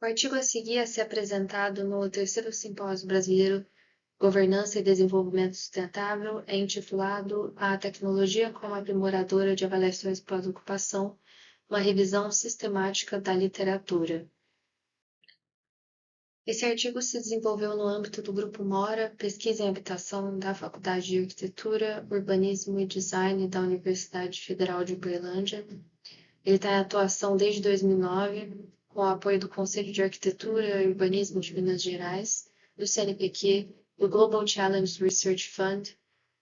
O artigo a seguir a ser apresentado no terceiro Simpósio Brasileiro Governança e Desenvolvimento Sustentável é intitulado A Tecnologia como Aprimoradora de Avaliações Pós-Ocupação, uma revisão sistemática da literatura. Esse artigo se desenvolveu no âmbito do Grupo Mora, Pesquisa em Habitação da Faculdade de Arquitetura, Urbanismo e Design da Universidade Federal de Uberlândia. Ele está em atuação desde 2009, com o apoio do Conselho de Arquitetura e Urbanismo de Minas Gerais, do CNPq, do Global Challenge Research Fund,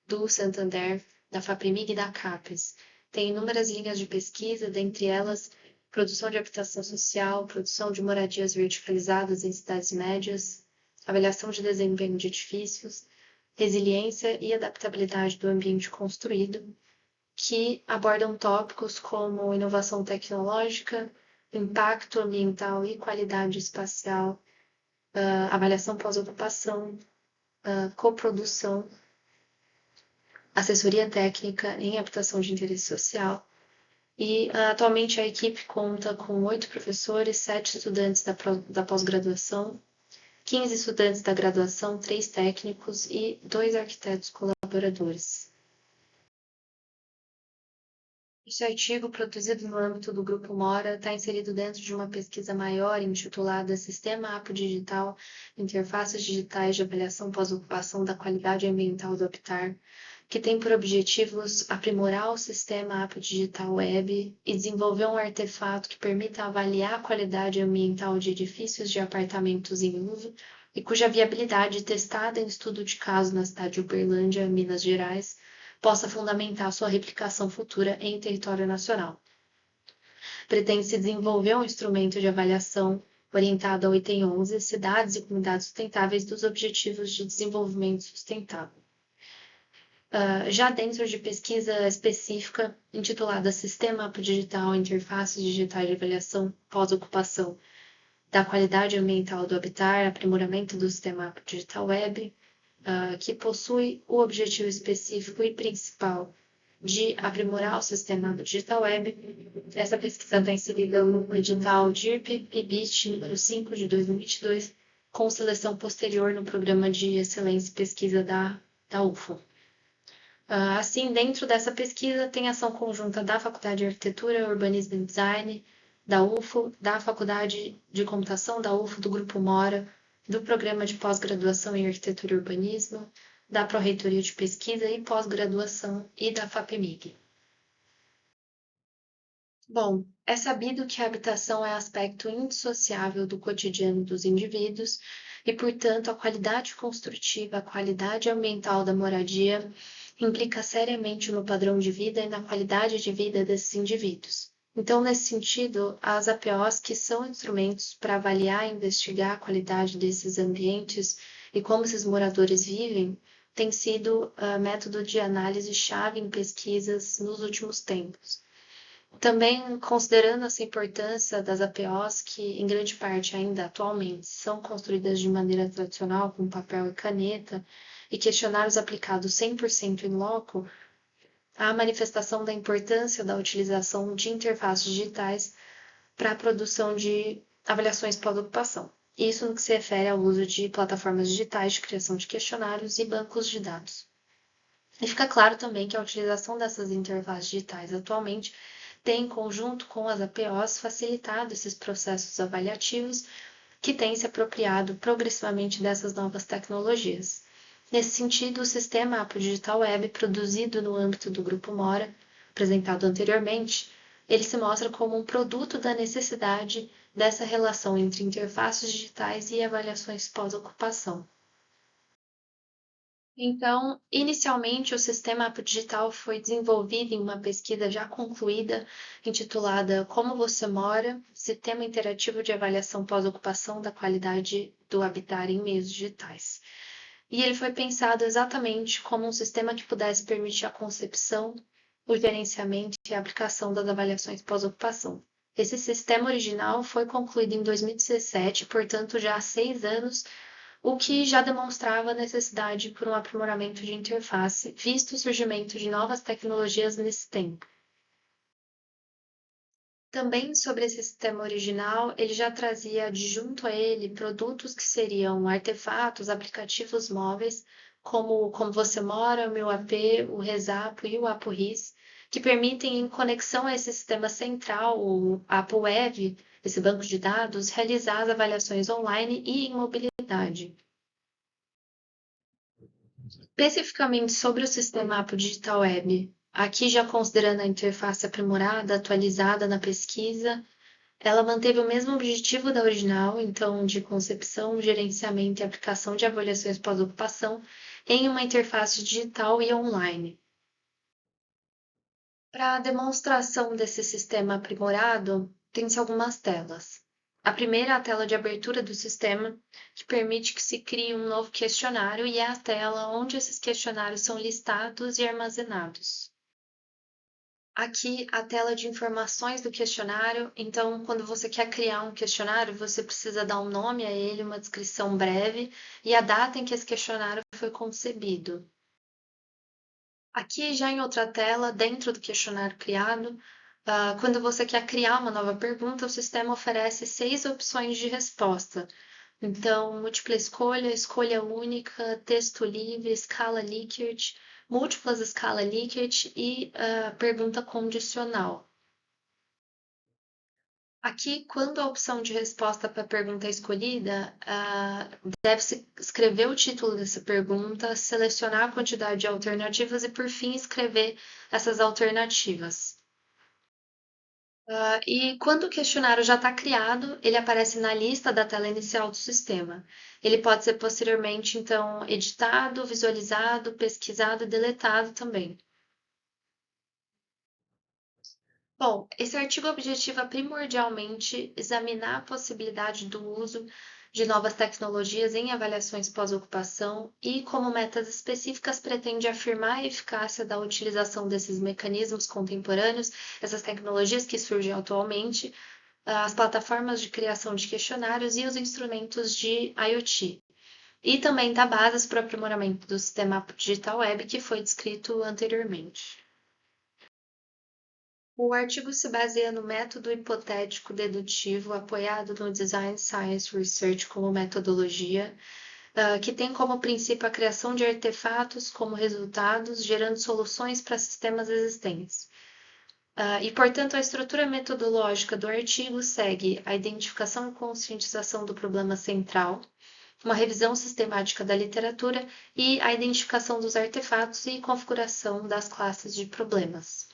do Santander, da FAPEMIG e da CAPES. Tem inúmeras linhas de pesquisa, dentre elas produção de habitação social, produção de moradias verticalizadas em cidades médias, avaliação de desempenho de edifícios, resiliência e adaptabilidade do ambiente construído, que abordam tópicos como inovação tecnológica, impacto ambiental e qualidade espacial, avaliação pós-ocupação, coprodução, assessoria técnica em habitação de interesse social. E atualmente a equipe conta com 8 professores, 7 estudantes da pós-graduação, 15 estudantes da graduação, 3 técnicos e 2 arquitetos colaboradores. Este artigo, produzido no âmbito do Grupo Mora, está inserido dentro de uma pesquisa maior intitulada Sistema APO Digital, Interfaces Digitais de Avaliação Pós-Ocupação da Qualidade Ambiental do Habitat, que tem por objetivos aprimorar o sistema APO Digital Web e desenvolver um artefato que permita avaliar a qualidade ambiental de edifícios de apartamentos em uso e cuja viabilidade testada em estudo de caso na cidade de Uberlândia, Minas Gerais, possa fundamentar sua replicação futura em território nacional. Pretende-se desenvolver um instrumento de avaliação orientado ao item 11, Cidades e Comunidades Sustentáveis dos Objetivos de Desenvolvimento Sustentável. Já dentro de pesquisa específica intitulada Sistema APO Digital, Interfaces Digitais de Avaliação Pós-Ocupação da Qualidade Ambiental do Habitat, Aprimoramento do Sistema APO Digital Web, que possui o objetivo específico e principal de aprimorar o sistema APO Digital Web. Essa pesquisa está inserida no edital DIRP-PBIT número 5 de 2022, com seleção posterior no Programa de Excelência e Pesquisa da UFO. Assim, dentro dessa pesquisa, tem ação conjunta da Faculdade de Arquitetura, Urbanismo e Design, da UFO, da Faculdade de Computação da UFO, do Grupo Mora, do Programa de Pós-Graduação em Arquitetura e Urbanismo, da Pró-Reitoria de Pesquisa e Pós-Graduação e da FAPEMIG. Bom, é sabido que a habitação é aspecto indissociável do cotidiano dos indivíduos e, portanto, a qualidade construtiva, a qualidade ambiental da moradia implica seriamente no padrão de vida e na qualidade de vida desses indivíduos. Então, nesse sentido, as APOs, que são instrumentos para avaliar e investigar a qualidade desses ambientes e como esses moradores vivem, têm sido método de análise-chave em pesquisas nos últimos tempos. Também considerando essa importância das APOs, que em grande parte ainda atualmente são construídas de maneira tradicional, com papel e caneta, e questionários aplicados 100% in loco, a manifestação da importância da utilização de interfaces digitais para a produção de avaliações pós-ocupação. Isso no que se refere ao uso de plataformas digitais de criação de questionários e bancos de dados. E fica claro também que a utilização dessas interfaces digitais atualmente tem, em conjunto com as APOs, facilitado esses processos avaliativos que têm se apropriado progressivamente dessas novas tecnologias. Nesse sentido, o sistema APO Digital Web, produzido no âmbito do Grupo Mora, apresentado anteriormente, ele se mostra como um produto da necessidade dessa relação entre interfaces digitais e avaliações pós-ocupação. Então, inicialmente, o sistema APO Digital foi desenvolvido em uma pesquisa já concluída, intitulada Como Você Mora? Sistema Interativo de Avaliação Pós-Ocupação da Qualidade do Habitat em Meios Digitais. E ele foi pensado exatamente como um sistema que pudesse permitir a concepção, o gerenciamento e a aplicação das avaliações pós-ocupação. Esse sistema original foi concluído em 2017, portanto já há 6 anos, o que já demonstrava a necessidade por um aprimoramento de interface, visto o surgimento de novas tecnologias nesse tempo. Também sobre esse sistema original, ele já trazia adjunto a ele produtos que seriam artefatos, aplicativos móveis, como Você Mora, o Meu AP, o Resapo e o ApoRis, que permitem, em conexão a esse sistema central, o ApoWeb, esse banco de dados, realizar as avaliações online e em mobilidade. Especificamente sobre o sistema Apo Digital Web, aqui já considerando a interface aprimorada, atualizada na pesquisa, ela manteve o mesmo objetivo da original, então de concepção, gerenciamento e aplicação de avaliações pós-ocupação em uma interface digital e online. Para a demonstração desse sistema aprimorado, tem-se algumas telas. A primeira é a tela de abertura do sistema, que permite que se crie um novo questionário, e é a tela onde esses questionários são listados e armazenados. Aqui a tela de informações do questionário. Então, quando você quer criar um questionário, você precisa dar um nome a ele, uma descrição breve e a data em que esse questionário foi concebido. Aqui, já em outra tela, dentro do questionário criado, quando você quer criar uma nova pergunta, o sistema oferece 6 opções de resposta. Então, múltipla escolha, escolha única, texto livre, escala Likert, múltiplas escala Likert e pergunta condicional. Aqui, quando a opção de resposta para a pergunta é escolhida, deve-se escrever o título dessa pergunta, selecionar a quantidade de alternativas e, por fim, escrever essas alternativas. E quando o questionário já está criado, ele aparece na lista da tela inicial do sistema. Ele pode ser posteriormente, então, editado, visualizado, pesquisado e deletado também. Bom, esse artigo objetiva primordialmente examinar a possibilidade do uso de novas tecnologias em avaliações pós-ocupação e, como metas específicas, pretende afirmar a eficácia da utilização desses mecanismos contemporâneos, essas tecnologias que surgem atualmente, as plataformas de criação de questionários e os instrumentos de IoT. E também dá bases para o aprimoramento do sistema digital web que foi descrito anteriormente. O artigo se baseia no método hipotético dedutivo apoiado no Design Science Research como metodologia, que tem como princípio a criação de artefatos como resultados, gerando soluções para sistemas existentes. E, portanto, a estrutura metodológica do artigo segue a identificação e conscientização do problema central, uma revisão sistemática da literatura e a identificação dos artefatos e configuração das classes de problemas.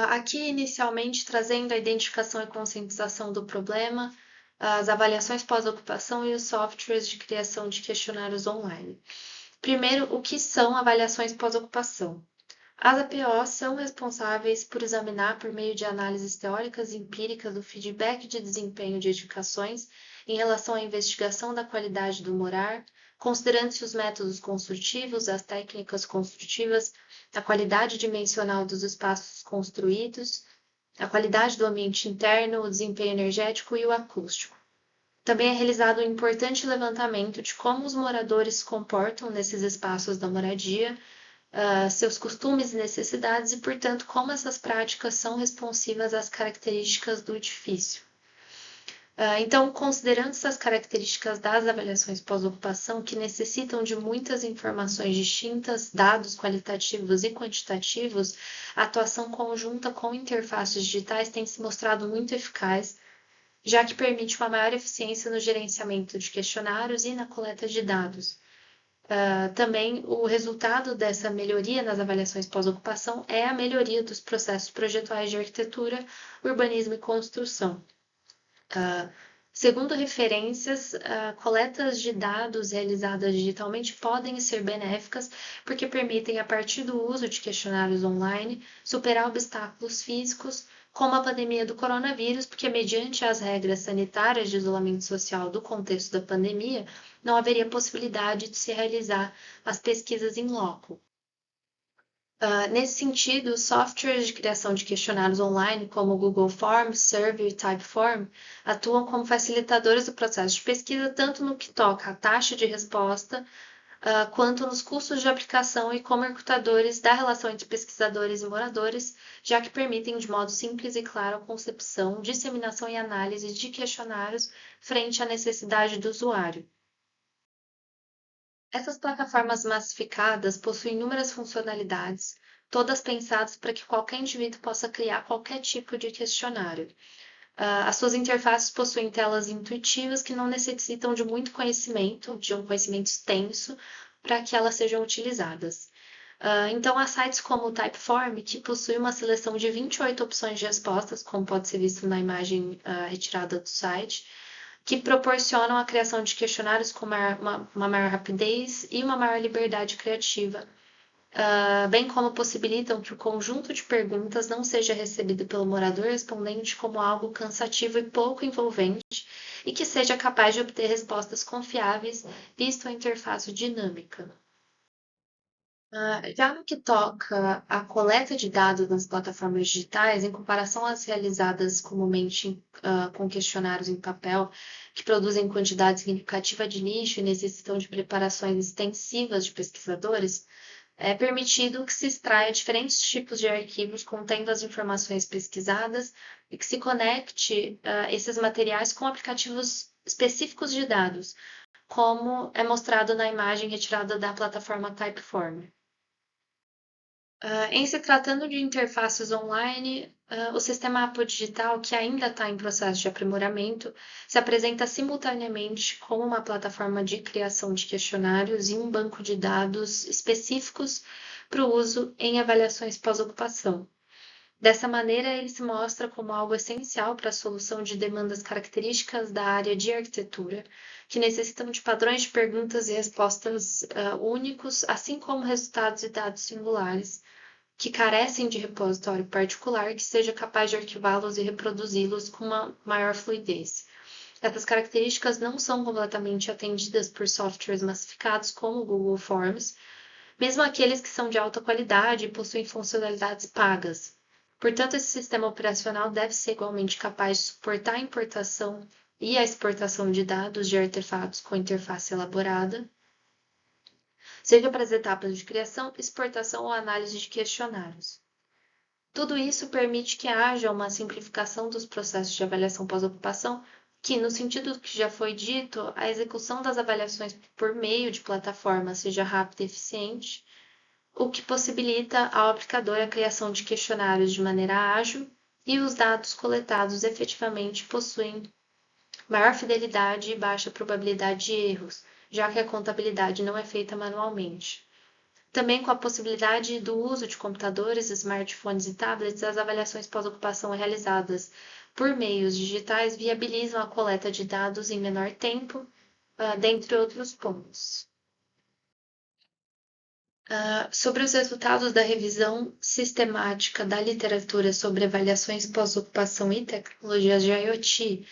Aqui, inicialmente, trazendo a identificação e conscientização do problema, as avaliações pós-ocupação e os softwares de criação de questionários online. Primeiro, o que são avaliações pós-ocupação? As APOs são responsáveis por examinar, por meio de análises teóricas e empíricas, o feedback de desempenho de edificações em relação à investigação da qualidade do morar, considerando-se os métodos construtivos, as técnicas construtivas, a qualidade dimensional dos espaços construídos, a qualidade do ambiente interno, o desempenho energético e o acústico. Também é realizado um importante levantamento de como os moradores se comportam nesses espaços da moradia, seus costumes e necessidades e, portanto, como essas práticas são responsivas às características do edifício. Então, considerando essas características das avaliações pós-ocupação, que necessitam de muitas informações distintas, dados qualitativos e quantitativos, a atuação conjunta com interfaces digitais tem se mostrado muito eficaz, já que permite uma maior eficiência no gerenciamento de questionários e na coleta de dados. Também o resultado dessa melhoria nas avaliações pós-ocupação é a melhoria dos processos projetuais de arquitetura, urbanismo e construção. Segundo referências, coletas de dados realizadas digitalmente podem ser benéficas porque permitem, a partir do uso de questionários online, superar obstáculos físicos, como a pandemia do coronavírus, porque, mediante as regras sanitárias de isolamento social do contexto da pandemia, não haveria possibilidade de se realizar as pesquisas in loco. Nesse sentido, softwares de criação de questionários online, como o Google Forms, Survey e Typeform, atuam como facilitadores do processo de pesquisa, tanto no que toca à taxa de resposta, quanto nos custos de aplicação e como encurtadores da relação entre pesquisadores e moradores, já que permitem de modo simples e claro a concepção, disseminação e análise de questionários frente à necessidade do usuário. Essas plataformas massificadas possuem inúmeras funcionalidades, todas pensadas para que qualquer indivíduo possa criar qualquer tipo de questionário. As suas interfaces possuem telas intuitivas que não necessitam de muito conhecimento, de um conhecimento extenso, para que elas sejam utilizadas. Então, há sites como o Typeform, que possui uma seleção de 28 opções de respostas, como pode ser visto na imagem retirada do site, que proporcionam a criação de questionários com uma maior rapidez e uma maior liberdade criativa, bem como possibilitam que o conjunto de perguntas não seja recebido pelo morador respondente como algo cansativo e pouco envolvente e que seja capaz de obter respostas confiáveis, visto a interface dinâmica. Já no que toca à coleta de dados nas plataformas digitais, em comparação às realizadas comumente com questionários em papel, que produzem quantidade significativa de lixo e necessitam de preparações extensivas de pesquisadores, é permitido que se extraia diferentes tipos de arquivos contendo as informações pesquisadas e que se conecte esses materiais com aplicativos específicos de dados, como é mostrado na imagem retirada da plataforma Typeform. Em se tratando de interfaces online, o sistema APO digital, que ainda está em processo de aprimoramento, se apresenta simultaneamente como uma plataforma de criação de questionários e um banco de dados específicos para o uso em avaliações pós-ocupação. Dessa maneira, ele se mostra como algo essencial para a solução de demandas características da área de arquitetura, que necessitam de padrões de perguntas e respostas únicos, assim como resultados e dados singulares, que carecem de repositório particular que seja capaz de arquivá-los e reproduzi-los com uma maior fluidez. Essas características não são completamente atendidas por softwares massificados como o Google Forms, mesmo aqueles que são de alta qualidade e possuem funcionalidades pagas. Portanto, esse sistema operacional deve ser igualmente capaz de suportar a importação e a exportação de dados de artefatos com interface elaborada, seja para as etapas de criação, exportação ou análise de questionários. Tudo isso permite que haja uma simplificação dos processos de avaliação pós-ocupação, que, no sentido do que já foi dito, a execução das avaliações por meio de plataforma seja rápida e eficiente, o que possibilita ao aplicador a criação de questionários de maneira ágil e os dados coletados efetivamente possuem maior fidelidade e baixa probabilidade de erros, já que a contabilidade não é feita manualmente. Também com a possibilidade do uso de computadores, smartphones e tablets, as avaliações pós-ocupação realizadas por meios digitais viabilizam a coleta de dados em menor tempo, dentre outros pontos. Sobre os resultados da revisão sistemática da literatura sobre avaliações pós-ocupação e tecnologias de IoT,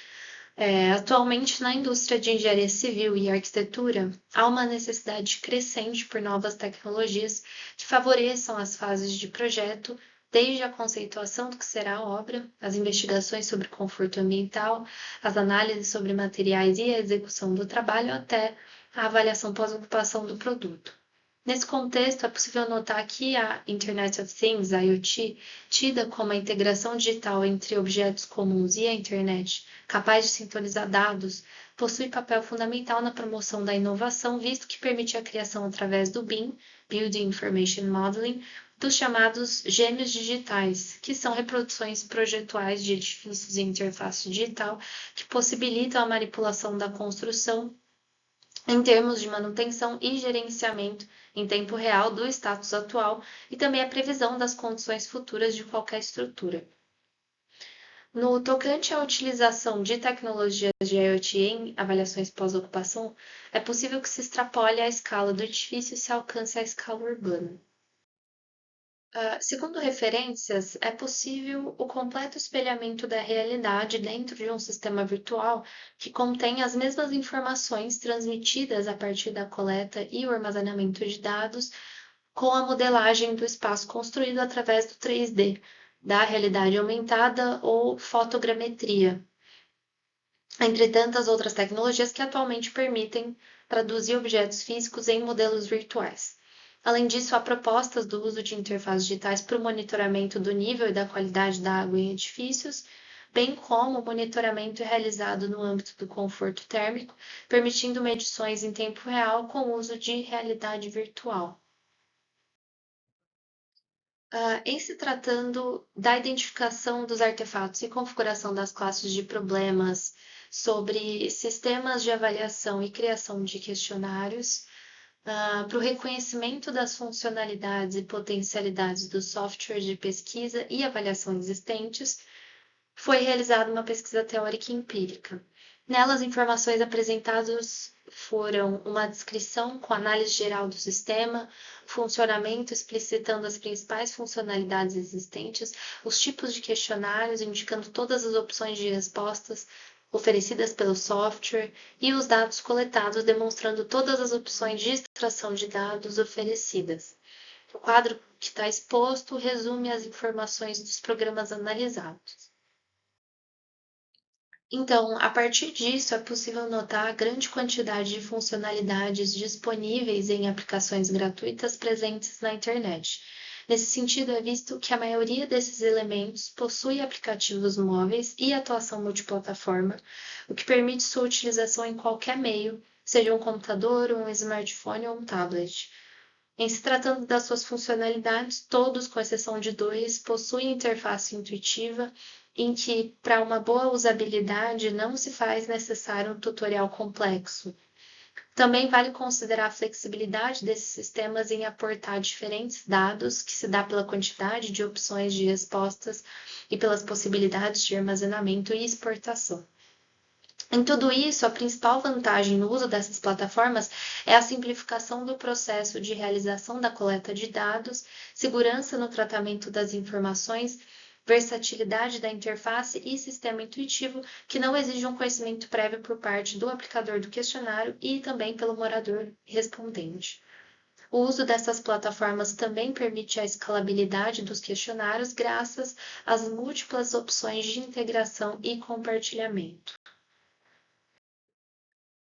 atualmente na indústria de engenharia civil e arquitetura, há uma necessidade crescente por novas tecnologias que favoreçam as fases de projeto, desde a conceituação do que será a obra, as investigações sobre conforto ambiental, as análises sobre materiais e a execução do trabalho, até a avaliação pós-ocupação do produto. Nesse contexto, é possível notar que a Internet of Things, IoT, tida como a integração digital entre objetos comuns e a internet, capaz de sintonizar dados, possui papel fundamental na promoção da inovação, visto que permite a criação através do BIM, Building Information Modeling, dos chamados gêmeos digitais, que são reproduções projetuais de edifícios em interface digital que possibilitam a manipulação da construção em termos de manutenção e gerenciamento em tempo real do status atual e também a previsão das condições futuras de qualquer estrutura. No tocante à utilização de tecnologias de IoT em avaliações pós-ocupação, é possível que se extrapole a escala do edifício e se alcance a escala urbana. Segundo referências, é possível o completo espelhamento da realidade dentro de um sistema virtual que contém as mesmas informações transmitidas a partir da coleta e o armazenamento de dados, com a modelagem do espaço construído através do 3D, da realidade aumentada ou fotogrametria, entre tantas outras tecnologias que atualmente permitem traduzir objetos físicos em modelos virtuais. Além disso, há propostas do uso de interfaces digitais para o monitoramento do nível e da qualidade da água em edifícios, bem como o monitoramento realizado no âmbito do conforto térmico, permitindo medições em tempo real com o uso de realidade virtual. Em se tratando da identificação dos artefatos e configuração das classes de problemas sobre sistemas de avaliação e criação de questionários, para o reconhecimento das funcionalidades e potencialidades dos softwares de pesquisa e avaliação existentes, foi realizada uma pesquisa teórica e empírica. Nela, as informações apresentadas foram uma descrição com análise geral do sistema, funcionamento explicitando as principais funcionalidades existentes, os tipos de questionários indicando todas as opções de respostas oferecidas pelo software e os dados coletados demonstrando todas as opções de extração de dados oferecidas. O quadro que está exposto resume as informações dos programas analisados. Então, a partir disso, é possível notar a grande quantidade de funcionalidades disponíveis em aplicações gratuitas presentes na internet. Nesse sentido, é visto que a maioria desses elementos possui aplicativos móveis e atuação multiplataforma, o que permite sua utilização em qualquer meio, seja um computador, um smartphone ou um tablet. Em se tratando das suas funcionalidades, todos, com exceção de dois, possuem interface intuitiva, em que, para uma boa usabilidade, não se faz necessário um tutorial complexo. Também vale considerar a flexibilidade desses sistemas em aportar diferentes dados, que se dá pela quantidade de opções de respostas e pelas possibilidades de armazenamento e exportação. Em tudo isso, a principal vantagem no uso dessas plataformas é a simplificação do processo de realização da coleta de dados, segurança no tratamento das informações, versatilidade da interface e sistema intuitivo que não exige um conhecimento prévio por parte do aplicador do questionário e também pelo morador respondente. O uso dessas plataformas também permite a escalabilidade dos questionários graças às múltiplas opções de integração e compartilhamento.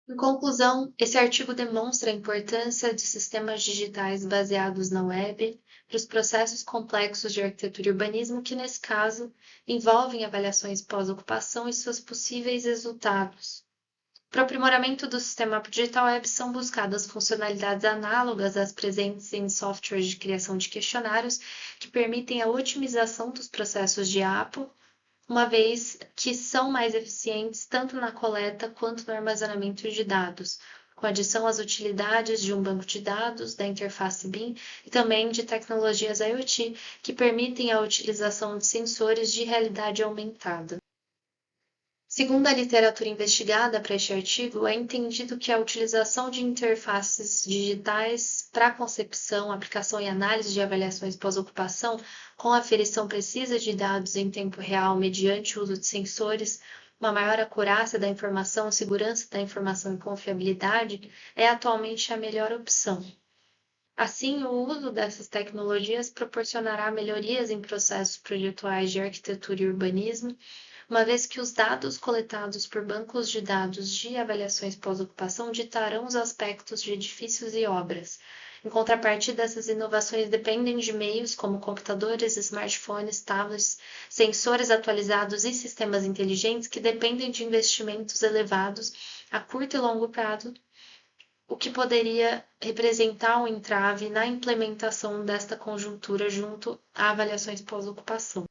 Em conclusão, esse artigo demonstra a importância de sistemas digitais baseados na web para os processos complexos de arquitetura e urbanismo, que, nesse caso, envolvem avaliações pós-ocupação e seus possíveis resultados. Para o aprimoramento do sistema digital web são buscadas funcionalidades análogas às presentes em softwares de criação de questionários que permitem a otimização dos processos de APO, uma vez que são mais eficientes tanto na coleta quanto no armazenamento de dados, com adição às utilidades de um banco de dados, da interface BIM e também de tecnologias IoT que permitem a utilização de sensores de realidade aumentada. Segundo a literatura investigada para este artigo, é entendido que a utilização de interfaces digitais para concepção, aplicação e análise de avaliações pós-ocupação, com aferição precisa de dados em tempo real mediante o uso de sensores, uma maior acurácia da informação, segurança da informação e confiabilidade, é atualmente a melhor opção. Assim, o uso dessas tecnologias proporcionará melhorias em processos projetuais de arquitetura e urbanismo, uma vez que os dados coletados por bancos de dados de avaliações pós-ocupação ditarão os aspectos de edifícios e obras. Em contrapartida, essas inovações dependem de meios como computadores, smartphones, tablets, sensores atualizados e sistemas inteligentes que dependem de investimentos elevados a curto e longo prazo, o que poderia representar um entrave na implementação desta conjuntura junto a avaliações pós-ocupação.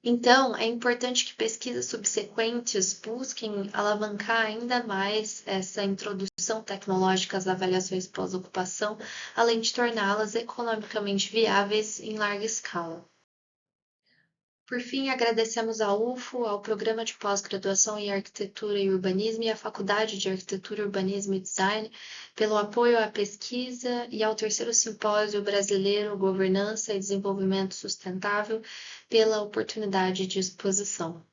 Então, é importante que pesquisas subsequentes busquem alavancar ainda mais essa introdução tecnológica às avaliações pós-ocupação, além de torná-las economicamente viáveis em larga escala. Por fim, agradecemos ao UFO, ao Programa de Pós-Graduação em Arquitetura e Urbanismo e à Faculdade de Arquitetura, Urbanismo e Design pelo apoio à pesquisa e ao terceiro Simpósio Brasileiro Governança e Desenvolvimento Sustentável pela oportunidade de exposição.